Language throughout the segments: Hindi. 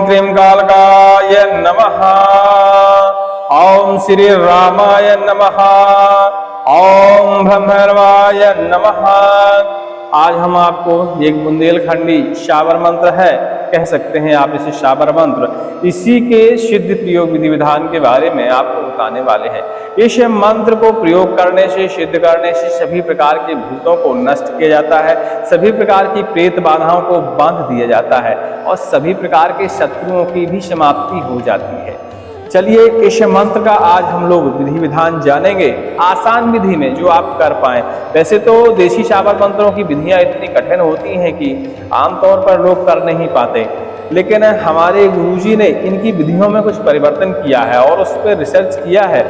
क्रीं कालकाय नमः। ओम श्री रामाय नमः। ओम भैरवाय नमः। आज हम आपको एक बुंदेलखंडी शाबर मंत्र है, कह सकते हैं आप इसे शाबर मंत्र, इसी के सिद्ध प्रयोग विधि विधान के बारे में आपको बताने वाले हैं। इस मंत्र को प्रयोग करने से, सिद्ध करने से सभी प्रकार के भूतों को नष्ट किया जाता है, सभी प्रकार की प्रेत बाधाओं को बांध दिया जाता है और सभी प्रकार के शत्रुओं की भी समाप्ति हो जाती है। चलिए इस मंत्र का आज हम लोग विधि विधान जानेंगे, आसान विधि में जो आप कर पाएं। वैसे तो देशी शाबर मंत्रों की विधियां इतनी कठिन होती हैं कि आमतौर पर लोग कर नहीं पाते, लेकिन हमारे गुरुजी ने इनकी विधियों में कुछ परिवर्तन किया है और उस पर रिसर्च किया है,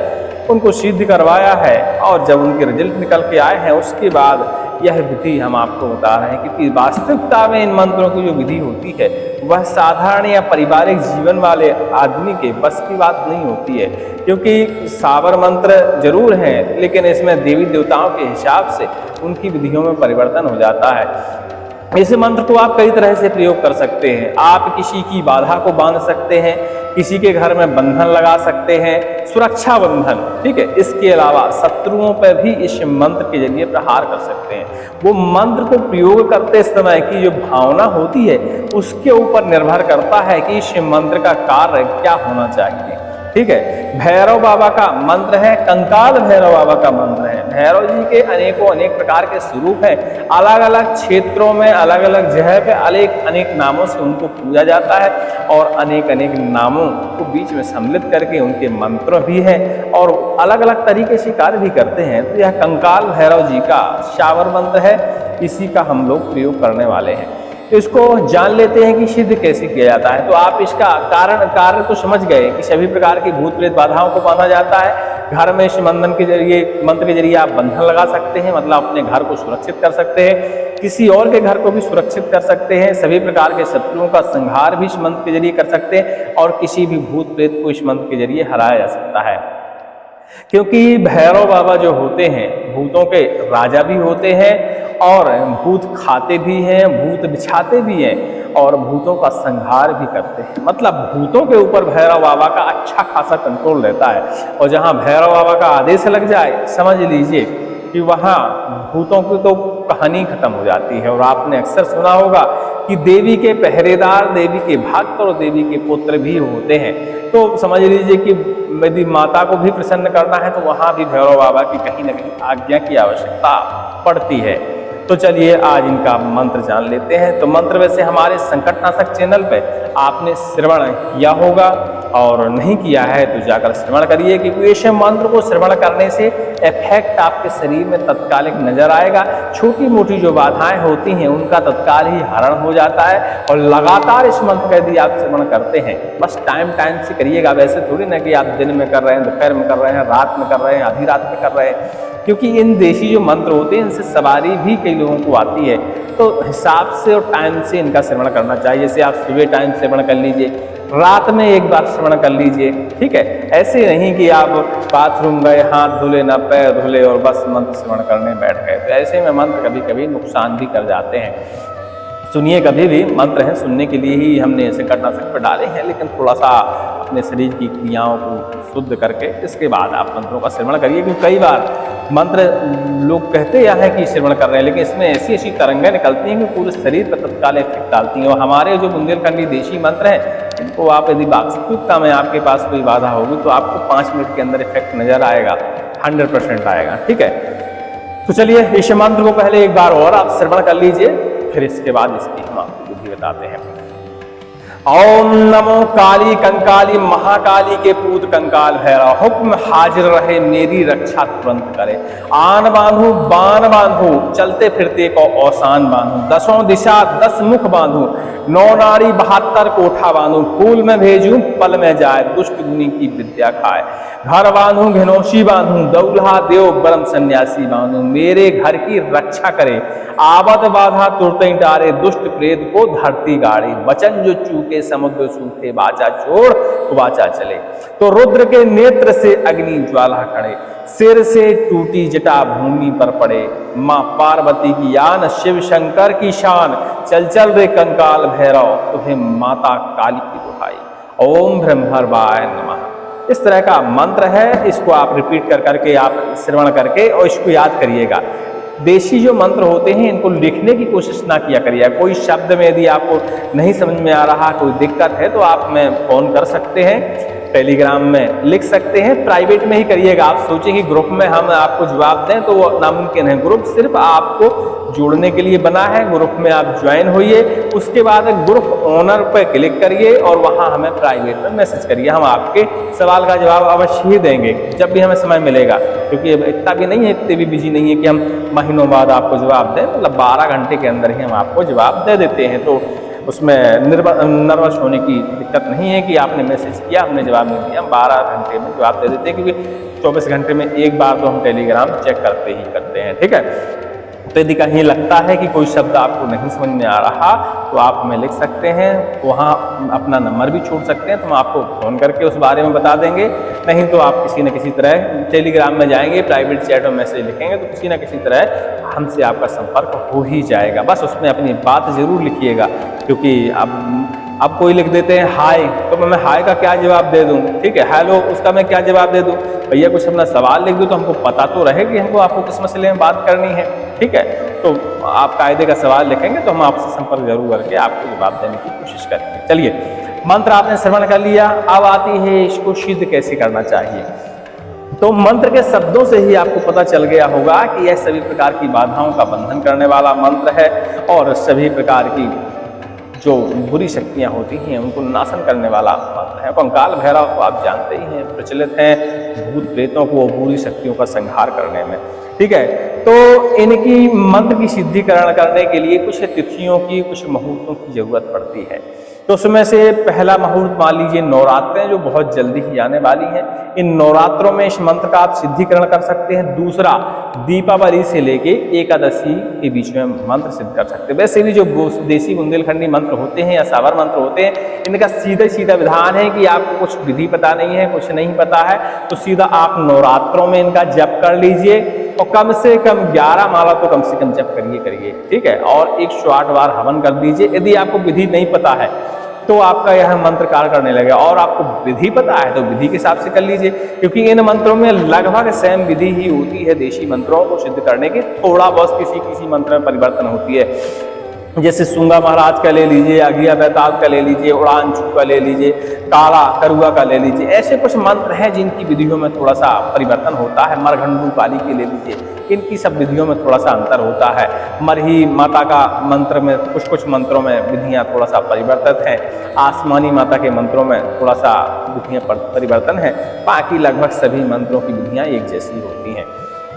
उनको सिद्ध करवाया है और जब उनके रिजल्ट निकल के आए हैं उसके बाद यह विधि हम आपको बता रहे हैं। क्योंकि वास्तविकता में इन मंत्रों की जो विधि होती है वह साधारण या पारिवारिक जीवन वाले आदमी के बस की बात नहीं होती है, क्योंकि शाबर मंत्र जरूर हैं लेकिन इसमें देवी देवताओं के हिसाब से उनकी विधियों में परिवर्तन हो जाता है। इस मंत्र को आप कई तरह से प्रयोग कर सकते हैं। आप किसी की बाधा को बांध सकते हैं, किसी के घर में बंधन लगा सकते हैं, सुरक्षा बंधन, ठीक है। इसके अलावा शत्रुओं पर भी इस मंत्र के जरिए प्रहार कर सकते हैं। वो मंत्र को प्रयोग करते समय की जो भावना होती है उसके ऊपर निर्भर करता है कि इस मंत्र का कार्य क्या होना चाहिए, ठीक है। भैरव बाबा का मंत्र है, कंकाल भैरव बाबा का मंत्र है। भैरव जी के अनेक प्रकार के स्वरूप हैं, अलग अलग क्षेत्रों में अलग अलग जगह पे अनेक नामों से उनको पूजा जाता है और अनेक नामों को बीच में सम्मिलित करके उनके मंत्र भी हैं और अलग अलग तरीके से कार्य भी करते हैं। तो यह कंकाल भैरव जी का शाबर मंत्र है, इसी का हम लोग प्रयोग करने वाले हैं। तो इसको जान लेते हैं कि सिद्ध कैसे किया जाता है। तो आप इसका कारण तो समझ गए कि सभी प्रकार की भूत प्रेत बाधाओं को बांधा जाता है। घर में इस मंत्र के जरिए आप बंधन लगा सकते हैं, मतलब अपने घर को सुरक्षित कर सकते हैं, किसी और के घर को भी सुरक्षित कर सकते हैं, सभी प्रकार के शत्रुओं का संहार भी इस मंत्र के जरिए कर सकते हैं और किसी भी भूत प्रेत को इस मंत्र के जरिए हराया जा सकता है। क्योंकि भैरव बाबा जो होते हैं भूतों के राजा भी होते हैं और भूत खाते भी हैं, भूत बिछाते भी हैं और भूतों का संहार भी करते हैं। मतलब भूतों के ऊपर भैरव बाबा का अच्छा खासा कंट्रोल रहता है और जहां भैरव बाबा का आदेश लग जाए समझ लीजिए कि वहां भूतों की तो कहानी खत्म हो जाती है। और आपने अक्सर सुना होगा कि देवी के पहरेदार, देवी के भक्त और देवी के पुत्र भी होते हैं। तो समझ लीजिए कि यदि माता को भी प्रसन्न करना है तो वहां भी भैरव बाबा की कहीं ना कहीं आज्ञा की आवश्यकता पड़ती है। तो चलिए आज इनका मंत्र जान लेते हैं। तो मंत्र वैसे हमारे संकटनाशक चैनल पे आपने श्रवण किया होगा और नहीं किया है तो जाकर श्रवण करिए, क्योंकि इस मंत्र को श्रवण करने से इफेक्ट आपके शरीर में तत्कालिक नजर आएगा। छोटी मोटी जो बाधाएं होती हैं उनका तत्काल ही हरण हो जाता है और लगातार इस मंत्र का यदि आप श्रवण करते हैं, बस टाइम से करिएगा। वैसे थोड़ी ना कि आप दिन में कर रहे हैं, दोपहर में कर रहे हैं, रात में कर रहे हैं, आधी रात में कर रहे हैं, क्योंकि इन देशी जो मंत्र होते हैं इनसे सवारी भी कई लोगों को आती है। तो हिसाब से और टाइम से इनका श्रवण करना चाहिए। जैसे आप सुबह टाइम श्रवण कर लीजिए, रात में एक बार श्रवण कर लीजिए, ठीक है। ऐसे नहीं कि आप बाथरूम गए, हाथ धुले ना पैर धुले और बस मंत्र श्रवण करने बैठ गए। तो ऐसे में मंत्र कभी कभी नुकसान भी कर जाते हैं। सुनिए, कभी भी मंत्र हैं सुनने के लिए ही हमने ऐसे कीटनाशक पर डाले हैं, लेकिन थोड़ा सा अपने शरीर की क्रियाओं को शुद्ध करके इसके बाद आप मंत्रों का श्रवण करिए। क्योंकि कई बार मंत्र लोग कहते या है कि श्रवण कर रहे हैं, लेकिन इसमें ऐसी तरंगें निकलती हैं कि पूरे शरीर पर तत्काल इफेक्ट डालती हैं। और हमारे जो बुंदेलखंडी देशी मंत्र हैं इनको आप यदि वास्तविकता में आपके पास कोई बाधा होगी तो आपको 5 मिनट के अंदर इफेक्ट नजर आएगा, 100% आएगा, ठीक है। तो चलिए इस मंत्र को पहले एक बार और आप श्रवण कर लीजिए, फिर इसके बाद इसकी हम आपको विधि बताते हैं। ओम नमो काली कंकाली महाकाली के पूत कंकाल भैरव, हुक्म हाजिर रहे मेरी रक्षा तुरंत करे। आन बांधू बान बांधू, चलते फिरते को औसान बांधू, 10 दिशा 10 मुख बांधू, 9 नारी 72 कोठा बांधू, फूल में भेजू पल में जाए, दुष्ट गुनी की विद्या खाए। घर बांधू घिनौशी बांधू, दौल्हा देव ब्रह्म सन्यासी बांधू, मेरे घर की रक्षा करे। आवत बाधा तुरते टारे, दुष्ट प्रेत को धरती गाड़ी। वचन जो चूके के समुद्र सूखे, वाचा छोड़ वाचा चले। तो रुद्र के नेत्र से अग्नि ज्वाला खड़े, सिर से टूटी जटा भूमि पर पड़े, माँ पार्वती की यान, शिव शंकर की शान, चल चल रे कंकाल भैरव, तुम्हें माता काली की दुहाई। ओम ब्रह्मर्वाय नमः। इस तरह का मंत्र है, इसको आप रिपीट कर करके आप श्रवण करके और इसको याद करिएगा। देशी जो मंत्र होते हैं इनको लिखने की कोशिश ना किया करिए। कोई शब्द में यदि आपको नहीं समझ में आ रहा, कोई दिक्कत है तो आप में फोन कर सकते हैं, टेलीग्राम में लिख सकते हैं, प्राइवेट में ही करिएगा। आप सोचें कि ग्रुप में हम आपको जवाब दें तो वो नामुमकिन है। ग्रुप सिर्फ आपको जोड़ने के लिए बना है, ग्रुप में आप ज्वाइन होइए, उसके बाद ग्रुप ओनर पर क्लिक करिए और वहां हमें प्राइवेट में मैसेज करिए। हम आपके सवाल का जवाब अवश्य ही देंगे जब भी हमें समय मिलेगा, क्योंकि इतना भी नहीं है, इतने भी बिजी नहीं है कि हम महीनों बाद आपको जवाब दें। मतलब 12 घंटे के अंदर ही हम आपको जवाब दे देते हैं। तो उसमें नर्वस होने की दिक्कत नहीं है कि आपने मैसेज किया हमने जवाब नहीं दिया। हम 12 घंटे में जवाब दे देते हैं, क्योंकि 24 घंटे में एक बार तो हम टेलीग्राम चेक करते ही करते हैं। ठीक है। तो यदि कहीं लगता है कि कोई शब्द आपको नहीं समझ में आ रहा तो आप हमें लिख सकते हैं, वहाँ अपना नंबर भी छोड़ सकते हैं, तो हम आपको फ़ोन करके उस बारे में बता देंगे। नहीं तो आप किसी न किसी तरह टेलीग्राम में जाएंगे, प्राइवेट चैट में मैसेज लिखेंगे तो किसी न किसी तरह हमसे आपका संपर्क हो ही जाएगा। बस उसमें अपनी बात ज़रूर लिखिएगा, क्योंकि अब कोई लिख देते हैं हाय, तो मैं हाय का क्या जवाब दे दूं? ठीक है, हेलो उसका मैं क्या जवाब दे दूं? भैया कुछ अपना सवाल लिख दो तो हमको पता तो रहे कि हमको आपको किस मसले में बात करनी है। ठीक है, तो आप कायदे का सवाल लिखेंगे तो हम आपसे संपर्क जरूर करके आपको जवाब देने की कोशिश करेंगे। चलिए, मंत्र आपने श्रवण कर लिया, अब आती है इसको सिद्ध कैसे करना चाहिए। तो मंत्र के शब्दों से ही आपको पता चल गया होगा कि यह सभी प्रकार की बाधाओं का बंधन करने वाला मंत्र है और सभी प्रकार की जो बुरी शक्तियां होती हैं उनको नाशन करने वाला मंत्र है। कंकाल भैरव को आप जानते ही हैं, प्रचलित हैं भूत प्रेतों को बुरी शक्तियों का संहार करने में। ठीक है, तो इनकी मंत्र की सिद्धिकरण करने के लिए कुछ तिथियों की, कुछ मुहूर्तों की जरूरत पड़ती है। तो उसमें से पहला मुहूर्त मान लीजिए नवरात्रें, जो बहुत जल्दी ही आने वाली हैं। इन नवरात्रों में इस मंत्र का आप सिद्धिकरण कर सकते हैं। दूसरा, दीपावली से लेके एकादशी के बीच में मंत्र सिद्ध कर सकते हैं। वैसे भी जो देसी बुंदेलखंडी मंत्र होते हैं या सावर मंत्र होते हैं, इनका सीधा सीधा विधान है कि आपको कुछ विधि पता नहीं है, कुछ नहीं पता है, तो सीधा आप नवरात्रों में इनका जप कर लीजिए और कम से कम 11 माला तो कम से कम जप करिए। ठीक है, और 108 बार हवन कर दीजिए। यदि आपको विधि नहीं पता है तो आपका यह मंत्र कार्य करने लगेगा, और आपको विधि पता है तो विधि के हिसाब से कर लीजिए, क्योंकि इन मंत्रों में लगभग सेम विधि ही होती है देशी मंत्रों को सिद्ध करने की। थोड़ा बहुत किसी मंत्र में परिवर्तन होती है, जैसे सुंगा महाराज का ले लीजिए, अगिया बैताल का ले लीजिए, उड़ान छू का ले लीजिए, काला करुआ का ले लीजिए। ऐसे कुछ मंत्र हैं जिनकी विधियों में थोड़ा सा परिवर्तन होता है। मरघंडू काली के ले लीजिए, इनकी सब विधियों में थोड़ा सा अंतर होता है। मरही माता का मंत्र में कुछ मंत्रों में विधियां थोड़ा सा परिवर्तित हैं। आसमानी माता के मंत्रों में थोड़ा सा विधियां परिवर्तन है। बाकी लगभग सभी मंत्रों की विधियां एक जैसी होती हैं।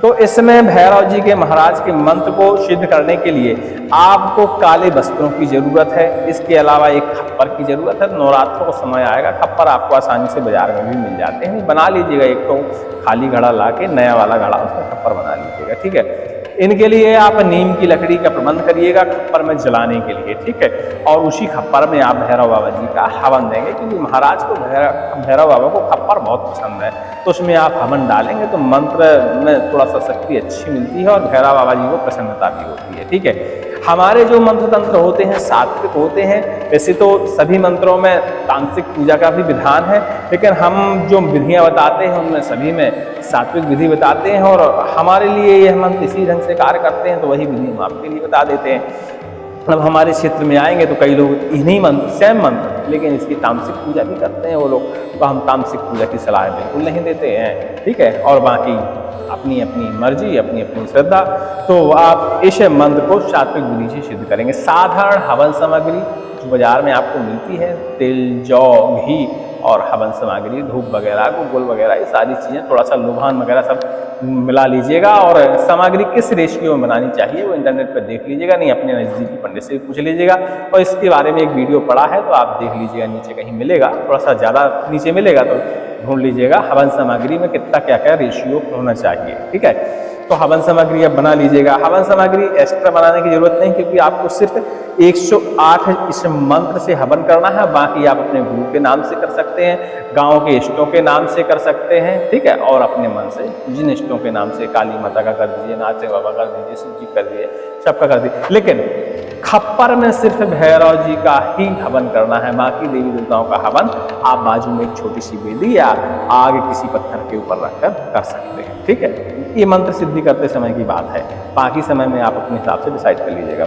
तो इसमें भैरव जी के महाराज के मंत्र को सिद्ध करने के लिए आपको काले वस्त्रों की जरूरत है। इसके अलावा एक खप्पर की जरूरत है। नवरात्रों को समय आएगा, खप्पर आपको आसानी से बाजार में भी मिल जाते हैं। बना लीजिएगा, एक तो खाली घड़ा ला के नया वाला घड़ा उसमें खप्पर बना लीजिएगा। ठीक है, इनके लिए आप नीम की लकड़ी का प्रबंध करिएगा खप्पर में जलाने के लिए। ठीक है, और उसी खप्पर में आप भैरव बाबा जी का हवन देंगे, क्योंकि महाराज को भैरव बाबा को खप्पर बहुत पसंद है। तो उसमें आप हवन डालेंगे तो मंत्र में थोड़ा सा शक्ति अच्छी मिलती है और भैरव बाबा जी को प्रसन्नता भी होती है। ठीक है, हमारे जो मंत्र तंत्र होते हैं सात्विक होते हैं। वैसे तो सभी मंत्रों में तांत्रिक पूजा का भी विधान है, लेकिन हम जो विधियां बताते हैं उनमें सभी में सात्विक विधि बताते हैं, और हमारे लिए यह मंत्र इसी ढंग से कार्य करते हैं, तो वही विधि हम आपके लिए बता देते हैं। अब हमारे क्षेत्र में आएंगे तो कई लोग इन्हीं मंत्र, सेम मंत्र, लेकिन इसकी तामसिक पूजा भी करते हैं वो लोग, तो हम तामसिक पूजा की सलाह बिल्कुल नहीं देते हैं। ठीक है, और बाकी अपनी अपनी मर्जी, अपनी अपनी श्रद्धा। तो आप इस मंत्र को सात्विक विधि से सिद्ध करेंगे। साधारण हवन सामग्री जो बाजार में आपको मिलती है, तेल, जौ, घी और हवन सामग्री, धूप वगैरह, गुग्गुल वगैरह, ये सारी चीज़ें, थोड़ा सा लोभान वगैरह सब मिला लीजिएगा। और सामग्री किस रेशियो में बनानी चाहिए वो इंटरनेट पर देख लीजिएगा, नहीं अपने नज़दीकी पंडित से पूछ लीजिएगा। और इसके बारे में एक वीडियो पड़ा है तो आप देख लीजिएगा, नीचे कहीं मिलेगा, थोड़ा सा ज़्यादा नीचे मिलेगा तो ढूंढ लीजिएगा हवन सामग्री में कितना क्या क्या रेशियो होना चाहिए। ठीक है, तो हवन सामग्री अब बना लीजिएगा। हवन सामग्री एक्स्ट्रा बनाने की जरूरत नहीं, क्योंकि आपको सिर्फ 108 इस मंत्र से हवन करना है। बाकी आप अपने गुरु के नाम से कर सकते हैं, गांव के इष्टों के नाम से कर सकते हैं, ठीक है, और अपने मन से जिन इष्टों के नाम से, काली माता का कर दीजिए, नाचे बाबा कर दीजिए, शिव जी कर दीजिए, सबका कर दीजिए। लेकिन खप्पर में सिर्फ भैरव जी का ही हवन करना है। बाकी देवी देवताओं का हवन आप बाजू में एक छोटी सी वेदी या आगे किसी पत्थर के ऊपर रखकर कर सकते हैं, ठीक है। ये मंत्र सिद्धि करते समय की बात है, बाकी समय में आप अपने हिसाब से डिसाइड कर लीजिएगा।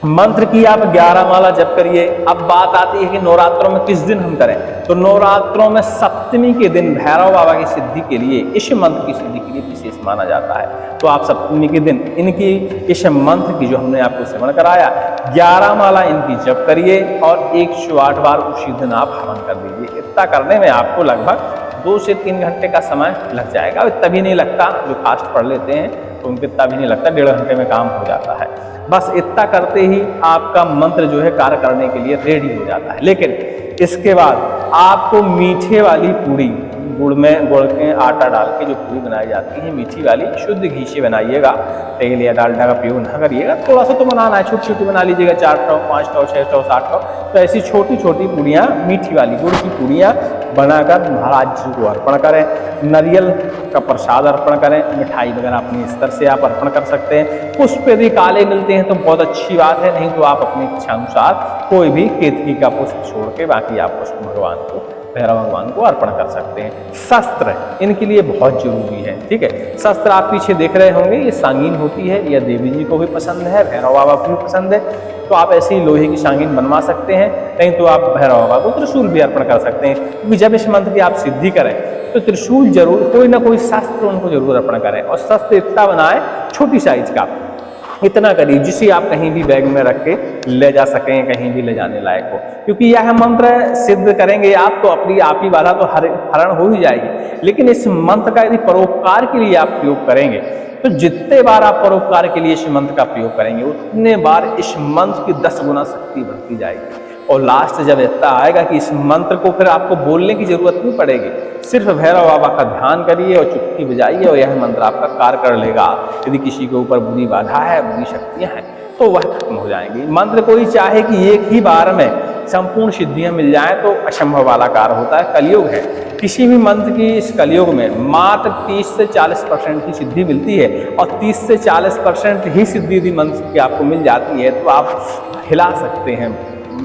मंत्र की आप 11 माला जप करिए। अब बात आती है कि नवरात्रों में किस दिन हम करें, तो नवरात्रों में सप्तमी के दिन भैरव बाबा की सिद्धि के लिए, इस मंत्र की सिद्धि के लिए विशेष माना जाता है। तो आप सप्तमी के दिन इनकी इस मंत्र की जो हमने आपको श्रवण कराया 11 माला इनकी जप करिए और 108 बार उसी दिन आप हवन कर दीजिए। इतना करने में आपको लगभग 2 से 3 घंटे का समय लग जाएगा। तभी नहीं लगता, जो फास्ट पढ़ लेते हैं तो उनको इतना भी नहीं लगता, 1.5 घंटे में काम हो जाता है। बस इतना करते ही आपका मंत्र जो है कार्य करने के लिए रेडी हो जाता है। लेकिन इसके बाद आपको मीठे वाली पूड़ी, गुड़ के आटा डाल के जो पूड़ी बनाई जाती है मीठी वाली, शुद्ध घी से बनाइएगा, तेल या डालडा का प्रयोग ना करिएगा। थोड़ा सा तो बनाना है, छोटी छोटी बना लीजिएगा, 4 ठो 5 ठो 6 ठो 7 ठो, तो ऐसी छोटी छोटी पूड़ियाँ, मीठी वाली गुड़ की पूड़ियाँ बनाकर महाराज जी को अर्पण करें। नारियल का प्रसाद अर्पण करें, मिठाई वगैरह अपने स्तर से आप अर्पण कर सकते हैं। पुष्प यदि काले मिलते हैं तो बहुत अच्छी बात है, नहीं तो आप अपनी इच्छा अनुसार कोई भी केतकी का पुष्प छोड़ के बाकी आप पुष्प भगवान को, भैरव भगवान को अर्पण कर सकते हैं। शस्त्र इनके लिए बहुत जरूरी है, ठीक है। शस्त्र आप पीछे देख रहे होंगे, ये सांगीन होती है, यह देवी जी को भी पसंद है, भैरव बाबा को भी पसंद है, तो आप ऐसी लोहे की सांगीन बनवा सकते हैं। नहीं तो आप भैरव बाबा को त्रिशूल भी अर्पण कर सकते हैं, क्योंकि जब इस मंत्र की आप सिद्धि करें तो त्रिशूल जरूर, कोई ना कोई शस्त्र उनको जरूर अर्पण करें। और शस्त्र इतना बनाए, छोटी साइज का इतना करिए जिसे आप कहीं भी बैग में रख के ले जा सकें, कहीं भी ले जाने लायक हो। क्योंकि यह मंत्र सिद्ध करेंगे आप तो अपनी आप ही बाधा तो हरण हो ही जाएगी। लेकिन इस मंत्र का यदि परोपकार के लिए आप प्रयोग करेंगे तो जितने बार आप परोपकार के लिए इस मंत्र का प्रयोग करेंगे उतने बार इस मंत्र की 10 गुना शक्ति बढ़ती जाएगी। और लास्ट जब इतना आएगा कि इस मंत्र को फिर आपको बोलने की जरूरत नहीं पड़ेगी, सिर्फ भैरव बाबा का ध्यान करिए और चुटकी बजाइए और यह मंत्र आपका कार्य कर लेगा। यदि किसी के ऊपर बुरी बाधा है, बुरी शक्तियां हैं, तो वह खत्म हो जाएंगी। मंत्र कोई चाहे कि एक ही बार में संपूर्ण सिद्धियां मिल जाएं तो असंभव वाला कार्य होता है। कलयुग है, किसी भी मंत्र की इस कलयुग में मात्र 30 से 40% की सिद्धि मिलती है। और 30 से 40% ही सिद्धि यदि मंत्र की आपको मिल जाती है तो आप हिला सकते हैं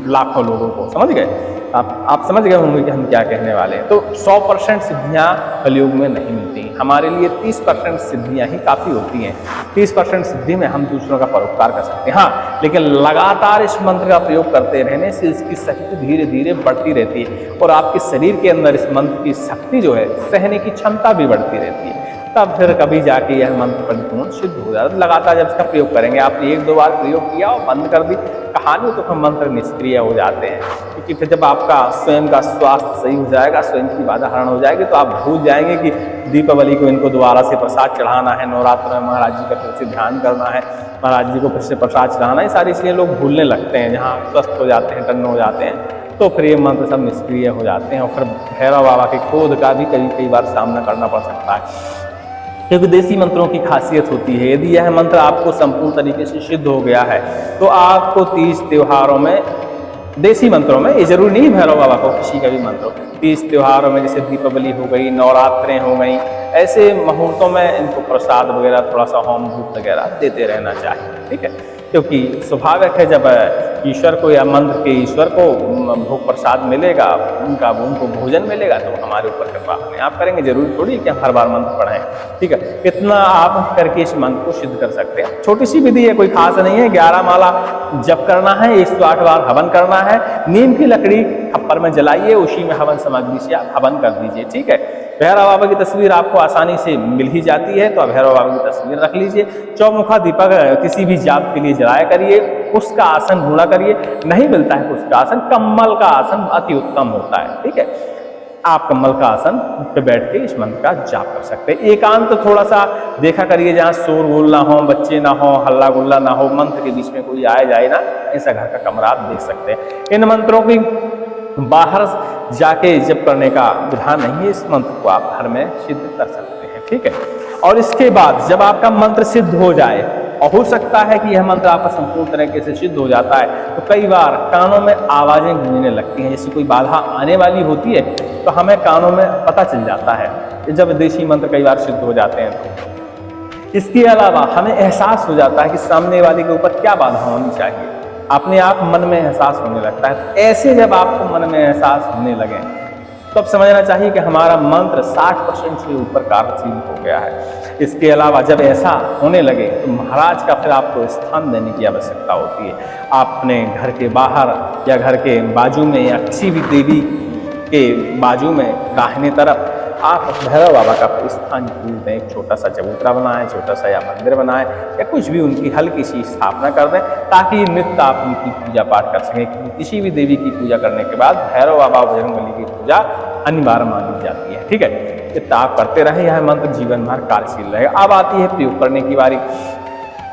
लाखों लोगों को। समझ गए आप समझ गए होंगे कि हम क्या कहने वाले हैं। तो 100% सिद्धियां कलयुग में नहीं मिलती, हमारे लिए 30% सिद्धियां ही काफ़ी होती हैं। 30% सिद्धि में हम दूसरों का परोपकार कर सकते हैं। हाँ, लेकिन लगातार इस मंत्र का प्रयोग करते रहने से इसकी शक्ति धीरे धीरे बढ़ती रहती है और आपके शरीर के अंदर इस मंत्र की शक्ति जो है, सहने की क्षमता भी बढ़ती रहती है। तब फिर कभी जाके यह मंत्र परिपूर्ण सिद्ध हो जाता है। लगातार जब इसका प्रयोग करेंगे, आपने 1-2 बार प्रयोग किया और बंद कर दी कहानी, तो फिर मंत्र निष्क्रिय हो जाते हैं। क्योंकि फिर जब आपका स्वयं का स्वास्थ्य सही हो जाएगा, स्वयं की बाधा हरण हो जाएगी, तो आप भूल जाएंगे कि दीपावली को इनको दोबारा से प्रसाद चढ़ाना है, नवरात्र में महाराज जी का फिर से ध्यान करना है, महाराज जी को फिर से प्रसाद चढ़ाना है। सारी चीज़ें लोग भूलने लगते हैं। जहाँ स्वस्थ हो जाते हैं, टन्न हो जाते हैं, तो फिर ये मंत्र सब निष्क्रिय हो जाते हैं और फिर भैरव बाबा के क्रोध का भी कई बार सामना करना पड़ सकता है। क्योंकि देसी मंत्रों की खासियत होती है, यदि यह मंत्र आपको संपूर्ण तरीके से सिद्ध हो गया है तो आपको 30 त्योहारों में, देसी मंत्रों में, ये जरूरी नहीं भैरव बाबा को, किसी का भी मंत्र, 30 त्योहारों में जैसे दीपावली हो गई, नवरात्रें हो गई, ऐसे मुहूर्तों में इनको प्रसाद वगैरह, थोड़ा सा होम धूप वगैरह देते रहना चाहिए, ठीक है। क्योंकि स्वाभाविक है जब ईश्वर को या मंत्र के ईश्वर को भोग प्रसाद मिलेगा, उनको भोजन मिलेगा, तो हमारे ऊपर कृपा अपने आप करेंगे। जरूरी थोड़ी कि हम हर बार मंत्र पढ़ें, ठीक है। कितना आप करके इस मंत्र को सिद्ध कर सकते हैं। छोटी सी विधि है, कोई खास नहीं है। 11 माला जप करना है, 108 बार हवन करना है। नीम की लकड़ी खप्पर में जलाइए, उसी में हवन सामग्री से आप हवन कर दीजिए, ठीक है। भैरव बाबा की तस्वीर आपको आसानी से मिल ही जाती है, तो आप भैरव बाबा की तस्वीर रख लीजिए। चौमुखा दीपक किसी भी जाप के लिए जलाया करिए। उसका आसन ढूंढा करिए, नहीं मिलता है उसका आसन, कम्बल का आसन अति उत्तम होता है, ठीक है। आप कम्बल का आसन पे बैठ के इस मंत्र का जाप कर सकते हैं। एकांत थोड़ा सा देखा करिए, जहाँ शोर गुल ना हो, बच्चे ना हो, हल्ला गुल्ला ना हो, मंत्र के बीच में कोई आए जाए ना, ऐसा घर का कमरा आप देख सकते हैं। इन मंत्रों की बाहर जाके जप करने का विधान नहीं है, इस मंत्र को आप घर में सिद्ध कर सकते हैं, ठीक है। और इसके बाद जब आपका मंत्र सिद्ध हो जाए, और हो सकता है कि यह मंत्र आपका संपूर्ण तरीके से सिद्ध हो जाता है, तो कई बार कानों में आवाजें गूंजने लगती हैं, जैसे कोई बाधा आने वाली होती है तो हमें कानों में पता चल जाता है जब देशी मंत्र कई बार सिद्ध हो जाते हैं तो। इसके अलावा हमें एहसास हो जाता है कि सामने वाले के ऊपर क्या बाधा होनी चाहिए, अपने आप मन में एहसास होने लगता है। तो ऐसे जब आपको मन में एहसास होने लगे तो अब समझना चाहिए कि हमारा मंत्र 60% से ऊपर कार्यशील हो गया है। इसके अलावा जब ऐसा होने लगे तो महाराज का फिर आपको स्थान देने की आवश्यकता होती है। आप अपने घर के बाहर या घर के बाजू में या किसी भी देवी के बाजू में दाहिने तरफ आप भैरव बाबा का स्थान ढूंढ दें, एक छोटा सा चबूतरा बनाएं, छोटा सा या मंदिर बनाएं या कुछ भी उनकी हल्की सी स्थापना कर दें, ताकि नित्य आप उनकी पूजा पाठ कर सकें। किसी भी देवी की पूजा करने के बाद भैरव बाबा बजरंगबली की पूजा अनिवार्य मानी जाती है। ठीक है, इतना आप करते रहे, यह मंत्र जीवन भर कार्यशील रहेगा। अब आती है प्रयोग करने की बारी।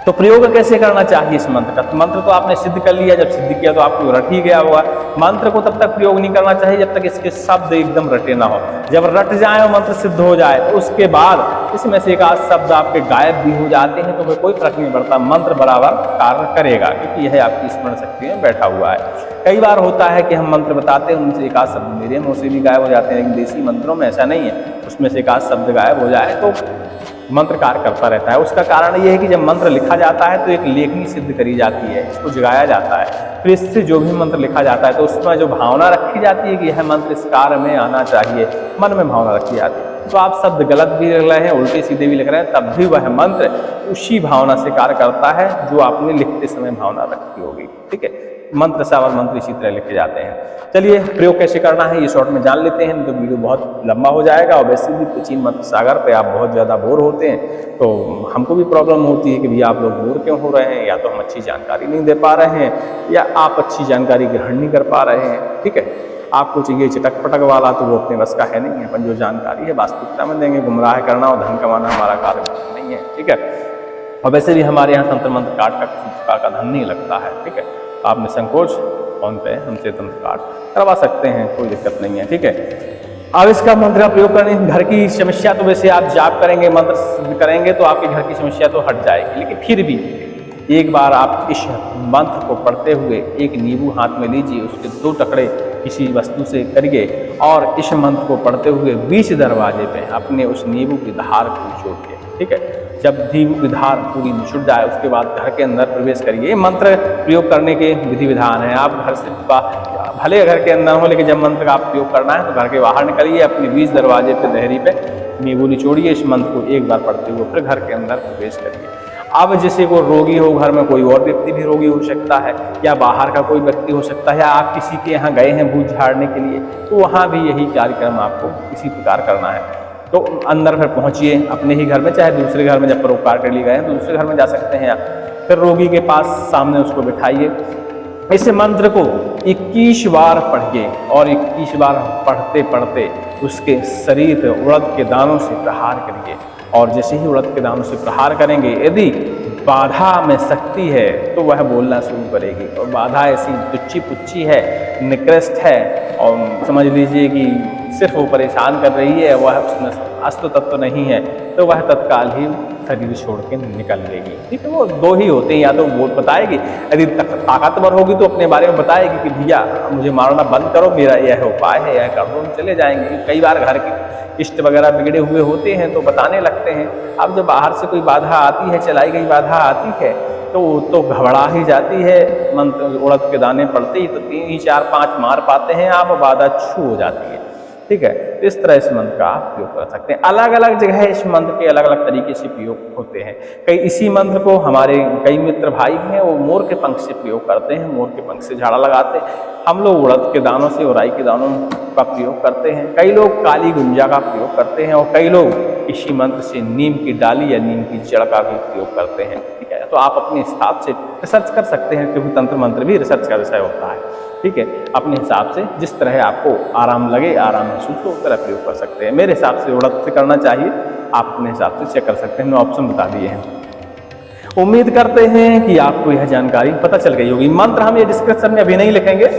तो प्रयोग कैसे करना चाहिए इस मंत्र का? तो मंत्र तो आपने सिद्ध कर लिया, जब सिद्ध किया तो आपको रट ही गया होगा। मंत्र को तब तक प्रयोग नहीं करना चाहिए जब तक इसके शब्द एकदम रटे ना हो। जब रट जाए और मंत्र सिद्ध हो जाए तो उसके बाद इसमें से एक आध शब्द आपके गायब भी हो जाते हैं तो कोई फर्क नहीं पड़ता, मंत्र बराबर कार्य करेगा, क्योंकि यह आपकी स्मरण शक्ति में बैठा हुआ है। कई बार होता है कि हम मंत्र बताते हैं, उनसे एक आध शब्द मेरे मुँह से भी गायब हो जाते हैं, लेकिन देसी मंत्रों में ऐसा नहीं है। उसमें से एक आध शब्द गायब हो जाए तो मंत्र कार्य करता रहता है। उसका कारण यह है कि जब मंत्र लिखा जाता है तो एक लेखनी सिद्ध करी जाती है, इसको जगाया जाता है। फिर इससे जो भी मंत्र लिखा जाता है तो उसमें जो भावना रखी जाती है कि यह मंत्र इस कार्य में आना चाहिए, मन में भावना रखी जाती है। तो आप शब्द गलत भी लिख रहे हैं, उल्टे सीधे भी लिख रहे हैं, तब भी वह मंत्र उसी भावना से कार्य करता है जो आपने लिखते समय भावना रखी होगी। ठीक है, मंत्र सावर मंत्र इसी तरह लिखे जाते हैं। चलिए प्रयोग कैसे करना है ये शॉर्ट में जान लेते हैं, तो वीडियो बहुत लंबा हो जाएगा। और वैसे भी कोचिंग मंत्र सागर पे आप बहुत ज़्यादा बोर होते हैं, तो हमको भी प्रॉब्लम होती है कि भैया आप लोग बोर क्यों हो रहे हैं, या तो हम अच्छी जानकारी नहीं दे पा रहे हैं या आप अच्छी जानकारी ग्रहण नहीं कर पा रहे हैं। ठीक है, आपको चाहिए चटक पटक वाला, तो वो अपने बस का है नहीं है। अपन जो जानकारी है वास्तविकता में देंगे। गुमराह करना और धन कमाना हमारा कार्य नहीं है। ठीक है, और वैसे भी हमारे यहाँ तंत्र मंत्र काट का धन नहीं लगता है। ठीक है, आप निसंकोच फोन पे हमसे तंत्र काट करवा सकते हैं, कोई दिक्कत नहीं है। ठीक है, अब इसका मंत्र का प्रयोग करने, घर की समस्या तो वैसे आप जाप करेंगे, मंत्र सिद्ध करेंगे तो आपके घर की समस्या तो हट जाएगी, लेकिन फिर भी एक बार आप इस मंत्र को पढ़ते हुए एक नींबू हाथ में लीजिए, उसके 2 टुकड़े किसी वस्तु से करिए और इस मंत्र को पढ़ते हुए बीच दरवाजे पे अपने उस नींबू की धार को निचोड़िए। ठीक है, जब नींबू की धार पूरी निचुड़ जाए उसके बाद घर के अंदर प्रवेश करिए। ये मंत्र प्रयोग करने के विधि विधान है। आप घर से भले घर के अंदर हो, लेकिन जब मंत्र का आप प्रयोग करना है तो घर के बाहर निकलिए, अपने बीच दरवाजे पे देहरी पे नींबू निचोड़िए, इस मंत्र को एक बार पढ़ते हुए फिर घर के अंदर प्रवेश करिए। अब जैसे कोई रोगी हो, घर में कोई और व्यक्ति भी रोगी हो सकता है, या बाहर का कोई व्यक्ति हो सकता है, या आप किसी के यहाँ गए हैं भूत झाड़ने के लिए, तो वहाँ भी यही कार्यक्रम आपको इसी प्रकार करना है। तो अंदर फिर पहुँचिए अपने ही घर में, चाहे दूसरे घर में, जब परोपकार के लिए गए हैं तो दूसरे घर में जा सकते हैं आप। फिर रोगी के पास सामने उसको बिठाइए, इस मंत्र को 21 बार पढ़िए और 21 बार पढ़ते पढ़ते उसके शरीर पर उड़द के दानों से प्रहार करिए। और जैसे ही उड़द के दानों से प्रहार करेंगे, यदि बाधा में शक्ति है तो वह बोलना शुरू करेगी, और बाधा ऐसी तुच्छी पुच्छी है, निकृष्ट है, और समझ लीजिए कि सिर्फ वो परेशान कर रही है, वह उसमें अस्त्र तत्व नहीं है, तो वह तत्काल ही शरीर छोड़ के निकल लेगी। ठीक है, वो 2 ही होते हैं, या तो वो बताएगी, यदि ताकतवर होगी तो अपने बारे में बताएगी कि भैया मुझे मारना बंद करो, मेरा यह उपाय है, यह कर दो, हम चले जाएंगे। कई बार घर के इष्ट वगैरह बिगड़े हुए होते हैं तो बताने लगते हैं। अब जब बाहर से कोई बाधा आती है, चलाई गई बाधा आती है, तो घबरा ही जाती है। मंत्र उड़द के दाने पड़ते ही तो 3 4 5 मार पाते हैं आप, बाधा छू हो जाती है। ठीक है, तो इस तरह इस मंत्र का आप प्रयोग कर सकते हैं। अलग अलग जगह इस मंत्र के अलग अलग तरीके से प्रयोग होते हैं। कई इसी मंत्र को हमारे कई मित्र भाई हैं, वो मोर के पंख से प्रयोग करते हैं, मोर के पंख से झाड़ा लगाते हैं। हम लोग उड़द के दानों से और राई के दानों का प्रयोग करते हैं। कई लोग काली गुंजा का प्रयोग करते हैं, और कई लोग इसी मंत्र से नीम की डाली या नीम की जड़ का भी प्रयोग करते हैं। ठीक है, तो आप अपने हिसाब से रिसर्च कर सकते हैं, क्योंकि तंत्र मंत्र भी रिसर्च का विषय होता है। ठीक है, अपने हिसाब से जिस तरह आपको आराम लगे, आराम महसूस हो, उस तरह प्रयोग कर सकते हैं। मेरे हिसाब से उड़द से करना चाहिए, आप अपने हिसाब से चेक कर सकते हैं, मैंने ऑप्शन बता दिए हैं। उम्मीद करते हैं कि आपको यह जानकारी पता चल गई होगी। मंत्र हम ये डिस्क्रिप्शन में अभी नहीं लिखेंगे,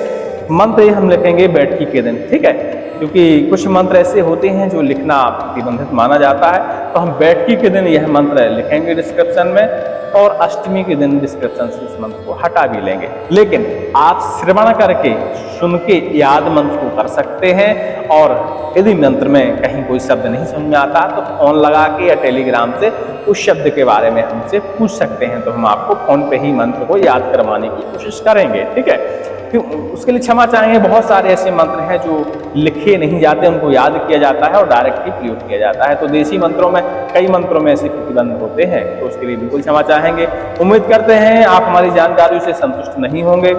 मंत्र हम लिखेंगे बैठकी के दिन। ठीक है, क्योंकि कुछ मंत्र ऐसे होते हैं जो लिखना प्रतिबंधित माना जाता है, तो हम बैठकी के दिन यह मंत्र लिखेंगे डिस्क्रिप्शन में, और अष्टमी के दिन डिस्क्रिप्शन से इस मंत्र को हटा भी लेंगे। लेकिन आप श्रवण करके, सुन के याद मंत्र को कर सकते हैं, और यदि मंत्र में कहीं कोई शब्द नहीं समझ में आता तो फोन लगा के या टेलीग्राम से उस शब्द के बारे में हमसे पूछ सकते हैं, तो हम आपको फोन पे ही मंत्र को याद करवाने की कोशिश करेंगे। ठीक है, उसके लिए क्षमा चाहेंगे। बहुत सारे ऐसे मंत्र हैं जो लिखे नहीं जाते, उनको याद किया जाता है और डायरेक्ट ही प्रयोग किया जाता है, तो देसी मंत्रों में कई मंत्रों में ऐसे प्रतिबंध होते हैं, तो उसके लिए बिल्कुल क्षमा चाहेंगे। उम्मीद करते हैं आप हमारी जानकारी से संतुष्ट नहीं होंगे,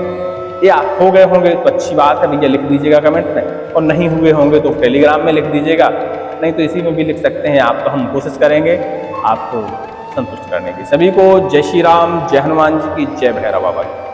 या हो गए होंगे तो अच्छी बात है, भैया लिख दीजिएगा कमेंट में, और नहीं हुए होंगे तो टेलीग्राम में लिख दीजिएगा, नहीं तो इसी में भी लिख सकते हैं आप, तो हम कोशिश करेंगे आपको संतुष्ट करने की। सभी को जय श्री राम, जय हनुमान जी की, जय भैरव बाबा की।